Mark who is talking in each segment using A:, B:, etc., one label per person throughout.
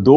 A: 2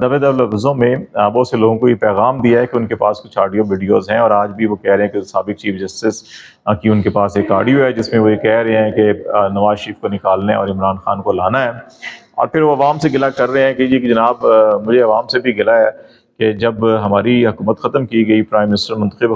A: دبے دب لفظوں میں بہت سے لوگوں کو یہ پیغام دیا ہے کہ ان کے پاس کچھ آڈیو ویڈیوز ہیں، اور آج بھی وہ کہہ رہے ہیں کہ سابق چیف جسٹس کی ان کے پاس ایک آڈیو ہے جس میں وہ یہ کہہ رہے ہیں کہ نواز شریف کو نکالنا ہے اور عمران خان کو لانا ہے، اور پھر وہ عوام سے گلہ کر رہے ہیں کہ جی کہ جناب مجھے عوام سے بھی گلہ ہے کہ جب ہماری حکومت ختم کی گئی، پرائم منسٹر منتخب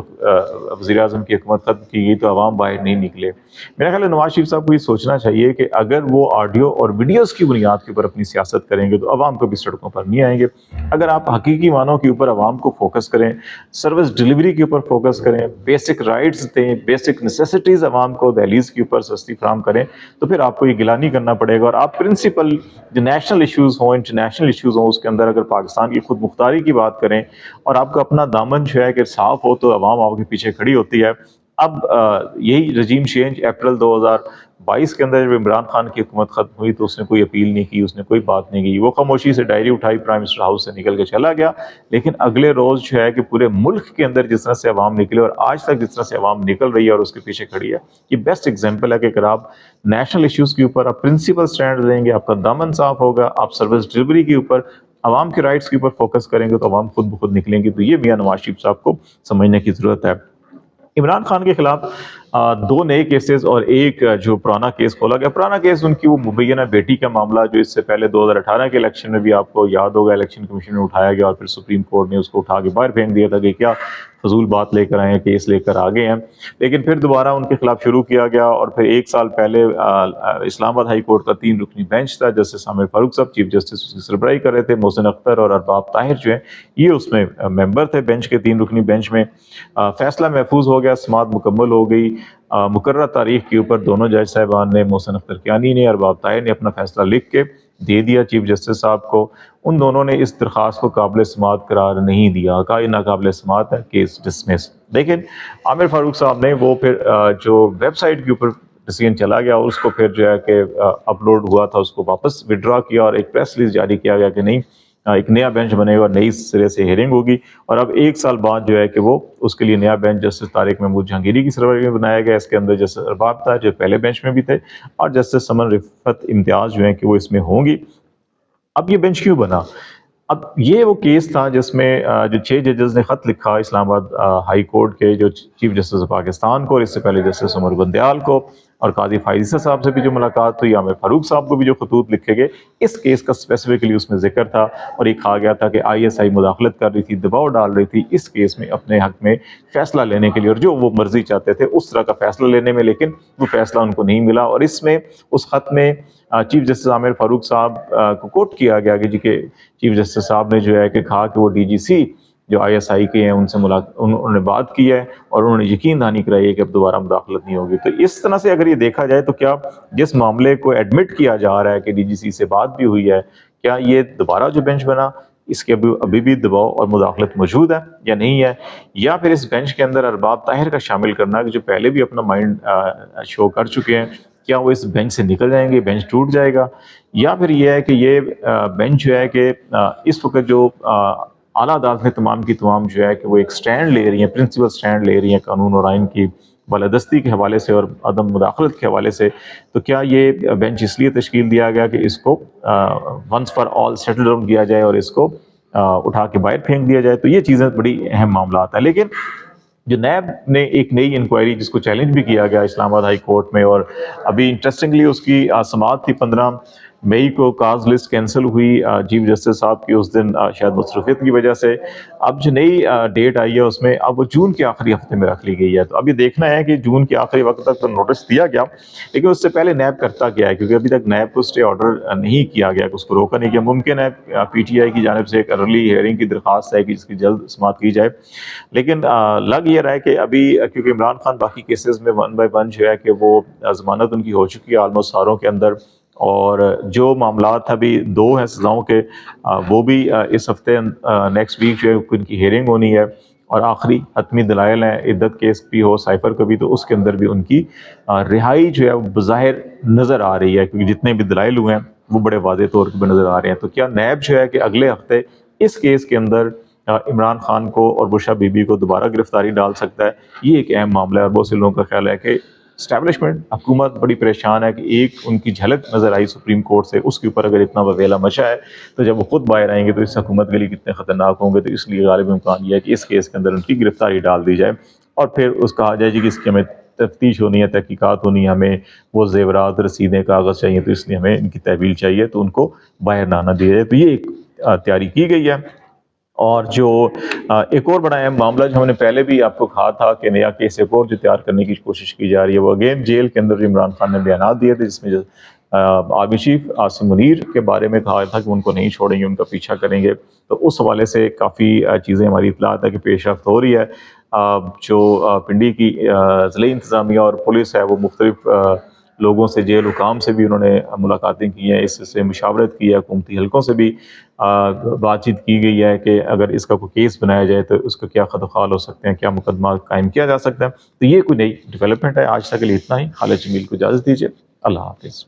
A: وزیر اعظم کی حکومت ختم کی گئی تو عوام باہر نہیں نکلے۔ میرا خیال ہے نواز شریف صاحب کو یہ سوچنا چاہیے کہ اگر وہ آڈیو اور ویڈیوز کی بنیاد کے اوپر اپنی سیاست کریں گے تو عوام کو بھی سڑکوں پر نہیں آئیں گے۔ اگر آپ حقیقی معنوں کے اوپر عوام کو فوکس کریں، سروس ڈلیوری کے اوپر فوکس کریں، بیسک رائٹس دیں، بیسک نیسیسٹیز عوام کو دہلیز کے اوپر سستی فراہم کریں، تو پھر آپ کو یہ گلا نہیں کرنا پڑے گا، اور آپ پرنسپل جو نیشنل ایشوز ہوں، انٹرنیشنل ایشوز ہوں، اس کے اندر اگر پاکستان کی خود مختاری کی بات کریں اور آپ کا اپنا دامن جو ہے کہ صاف ہو تو عوام آپ کے پیچھے کھڑی ہوتی ہے۔ اب یہی رجیم چینج اپریل 2022 کے اندر جب عمران خان کی حکومت ختم ہوئی تو اس نے کوئی اپیل نہیں کی، اس نے کوئی بات نہیں کی، وہ خاموشی سے ڈائری اٹھائی، پرائم منسٹر ہاؤس سے نکل کے چلا گیا، لیکن اگلے روز جو ہے کہ پورے ملک کے اندر جس طرح سے عوام نکلے اور آج تک جس طرح سے عوام نکل رہی ہے اور اس کے پیچھے کھڑی ہے، یہ بیسٹ ایگزامپل ہے کہ اگر آپ نیشنل ایشوز کے اوپر آپ پرنسپل سٹینڈ لیں گے، آپ کا دامن صاف ہوگا، آپ سروس ڈلیوری کے اوپر عوام کے رائٹس کے اوپر فوکس کریں گے تو عوام خود بخود نکلیں گے۔ تو یہ میاں نواز شریف صاحب کو سمجھنے کی ضرورت ہے۔ عمران خان کے خلاف دو نئے کیسز اور ایک جو پرانا کیس کھولا گیا۔ پرانا کیس ان کی وہ مبینہ بیٹی کا معاملہ جو اس سے پہلے 2018 کے الیکشن میں بھی آپ کو یاد ہوگا، الیکشن کمیشن میں اٹھایا گیا اور پھر سپریم کورٹ نے اس کو اٹھا کے باہر پھینک دیا تھا کہ کیا فضول بات لے کر آئے ہیں، کیس لے کر آگے ہیں، لیکن پھر دوبارہ ان کے خلاف شروع کیا گیا، اور پھر ایک سال پہلے اسلام آباد ہائی کورٹ کا 3 رکنی بینچ تھا، جسٹس عامر فاروق صاحب چیف جسٹس اس کی سربراہی کر رہے تھے، محسن اختر اور ارباب طاہر جو ہیں یہ اس میں ممبر تھے بینچ کے، 3 رکنی بینچ میں۔ فیصلہ محفوظ ہو گیا، سماعت مکمل ہو گئی، مقررہ تاریخ کے اوپر دونوں جج صاحبان نے، محسن اختر کیانی نے، ارباب طاہر نے، اپنا فیصلہ لکھ کے دے دیا چیف جسٹس صاحب کو۔ ان دونوں نے اس درخواست کو قابل سماعت قرار نہیں دیا، کہا یہ ناقابل سماعت ہے، کیس ڈسمس۔ لیکن عامر فاروق صاحب نے وہ پھر جو ویب سائٹ کے اوپر ڈیسیژن چلا گیا اس کو پھر جو ہے کہ اپلوڈ ہوا تھا اس کو واپس وڈرا کیا، اور ایک پریس ریلیز جاری کیا گیا کہ نہیں ایک نیا بینچ بنے گا اور نئی سرے سے ہیئرنگ ہوگی، اور اب 1 سال بعد جو ہے کہ وہ اس کے لیے نیا بینچ جسٹس طارق محمود جہانگیری کی سربراہی میں بنایا گیا۔ اس کے اندر جسٹس ارباب طاہر جو پہلے بینچ میں بھی تھے اور جسٹس سمن رفعت امتیاز جو ہیں کہ وہ اس میں ہوں گی۔ اب یہ بینچ کیوں بنا؟ اب یہ وہ کیس تھا جس میں جو 6 ججز نے خط لکھا اسلام آباد ہائی کورٹ کے جو چیف جسٹس پاکستان کو، اور اس سے پہلے جسٹس عمر بندیال کو، اور قاضی فائزہ صاحب سے بھی جو ملاقات ہوئی، عامر فاروق صاحب کو بھی جو خطوط لکھے گئے، اس کیس کا اسپیسیفکلی اس میں ذکر تھا، اور یہ کہا گیا تھا کہ ISI مداخلت کر رہی تھی، دباؤ ڈال رہی تھی اس کیس میں اپنے حق میں فیصلہ لینے کے لیے، اور جو وہ مرضی چاہتے تھے اس طرح کا فیصلہ لینے میں، لیکن وہ فیصلہ ان کو نہیں ملا۔ اور اس میں اس خط میں چیف جسٹس عامر فاروق صاحب کو کوٹ کیا گیا کہ جی کہ چیف جسٹس صاحب نے جو ہے کہ کہا کہ وہ DGC جو ISI کے ہیں ان سے انہوں نے بات کی ہے اور انہوں نے یقین دہانی کرائی ہے کہ اب دوبارہ مداخلت نہیں ہوگی۔ تو اس طرح سے اگر یہ دیکھا جائے تو کیا جس معاملے کو ایڈمٹ کیا جا رہا ہے کہ DGC سے بات بھی ہوئی ہے، کیا یہ دوبارہ جو بینچ بنا اس کے ابھی بھی دباؤ اور مداخلت موجود ہے یا نہیں ہے، یا پھر اس بینچ کے اندر ارباب طاہر کا شامل کرنا کہ جو پہلے بھی اپنا مائنڈ شو کر چکے ہیں، کیا وہ اس بینچ سے نکل جائیں گے، بینچ ٹوٹ جائے گا، یا پھر یہ ہے کہ یہ بینچ جو ہے کہ اس وقت جو اعلیٰ عدالت میں تمام کی تمام جو ہے کہ وہ ایک سٹینڈ لے رہی ہیں، پرنسپل سٹینڈ لے رہی ہیں قانون اور آئین کی بالادستی کے حوالے سے اور عدم مداخلت کے حوالے سے، تو کیا یہ بینچ اس لیے تشکیل دیا گیا کہ اس کو once for all settle down کیا جائے اور اس کو اٹھا کے باہر پھینک دیا جائے؟ تو یہ چیزیں بڑی اہم معاملات ہیں۔ لیکن جو نیب نے ایک نئی انکوائری جس کو چیلنج بھی کیا گیا اسلام آباد ہائی کورٹ میں، اور ابھی انٹرسٹنگلی اس کی سماعت تھی 15 مئی کو، کاز لسٹ کینسل ہوئی چیف جسٹس صاحب کی اس دن شاید مصروفیت کی وجہ سے۔ اب جو نئی ڈیٹ آئی ہے اس میں اب وہ جون کے آخری ہفتے میں رکھ لی گئی ہے، تو اب یہ دیکھنا ہے کہ جون کے آخری وقت تک تو نوٹس دیا گیا، لیکن اس سے پہلے نیب کرتا کیا ہے، کیونکہ ابھی تک نیب کو اسٹے آرڈر نہیں کیا گیا، اس کو روکا نہیں گیا۔ ممکن ہے PTI کی جانب سے ایک ارلی ہیئرنگ کی درخواست ہے کہ جس کی جلد سماعت کی جائے، لیکن لگ یہ رہا ہے کہ ابھی کیونکہ عمران خان باقی کیسز میں 1 بائی 1 جو ہے کہ وہ ضمانت ان کی ہو چکی ہے آلموسٹ ساروں کے اندر، اور جو معاملات ابھی 2 ہیں سزاؤں کے وہ بھی اس ہفتے نیکسٹ ویک جو ہے ان کی ہیئرنگ ہونی ہے، اور آخری حتمی دلائل ہیں عدت کیس بھی ہو سائفر کا بھی، تو اس کے اندر بھی ان کی رہائی جو ہے وہ بظاہر نظر آ رہی ہے، کیونکہ جتنے بھی دلائل ہوئے ہیں وہ بڑے واضح طور پہ نظر آ رہے ہیں۔ تو کیا نیب جو ہے کہ اگلے ہفتے اس کیس کے اندر عمران خان کو اور بشرا بی بی کو دوبارہ گرفتاری ڈال سکتا ہے؟ یہ ایک اہم معاملہ ہے، اور بہت سے لوگوں کا خیال ہے کہ اسٹیبلشمنٹ حکومت بڑی پریشان ہے کہ ایک ان کی جھلک نظر آئی سپریم کورٹ سے، اس کے اوپر اگر اتنا وویلا مچا ہے تو جب وہ خود باہر آئیں گے تو اس حکومت کے لیے کتنے خطرناک ہوں گے. تو اس لیے غالب امکان یہ ہے کہ اس کیس کے اندر ان کی گرفتاری ڈال دی جائے اور پھر اس کہا جائے جی کہ اس کی ہمیں تفتیش ہونی ہے، تحقیقات ہونی ہے، ہمیں وہ زیورات رسیدیں کاغذ چاہیے تو اس لیے ہمیں ان کی تحویل چاہیے تو ان کو باہر نہ آنا دیا جائے. تو یہ ایک تیاری کی گئی ہے. اور جو ایک اور بڑا اہم معاملہ جو ہم نے پہلے بھی آپ کو کہا تھا کہ نیا کیس ایک اور جو تیار کرنے کی کوشش کی جا رہی ہے، وہ اگین جیل کے اندر جو عمران خان نے بیانات دیے تھے جس میں آرمی چیف عاصم منیر کے بارے میں کہا تھا کہ ان کو نہیں چھوڑیں گے، ان کا پیچھا کریں گے. تو اس حوالے سے کافی چیزیں ہماری اطلاعات ہے کہ پیش رفت ہو رہی ہے. جو پنڈی کی ضلعی انتظامیہ اور پولیس ہے وہ مختلف لوگوں سے، جیل حکام سے بھی انہوں نے ملاقاتیں کی ہیں، اس سے مشاورت کی ہے، حکومتی حلقوں سے بھی بات چیت کی گئی ہے کہ اگر اس کا کوئی کیس بنایا جائے تو اس کا کیا خط و خال ہو سکتے ہیں، کیا مقدمات قائم کیا جا سکتا ہے. تو یہ کوئی نئی ڈیولپمنٹ ہے. آج تک کے لیے اتنا ہی. خالد جمیل کو اجازت دیجیے. اللہ حافظ.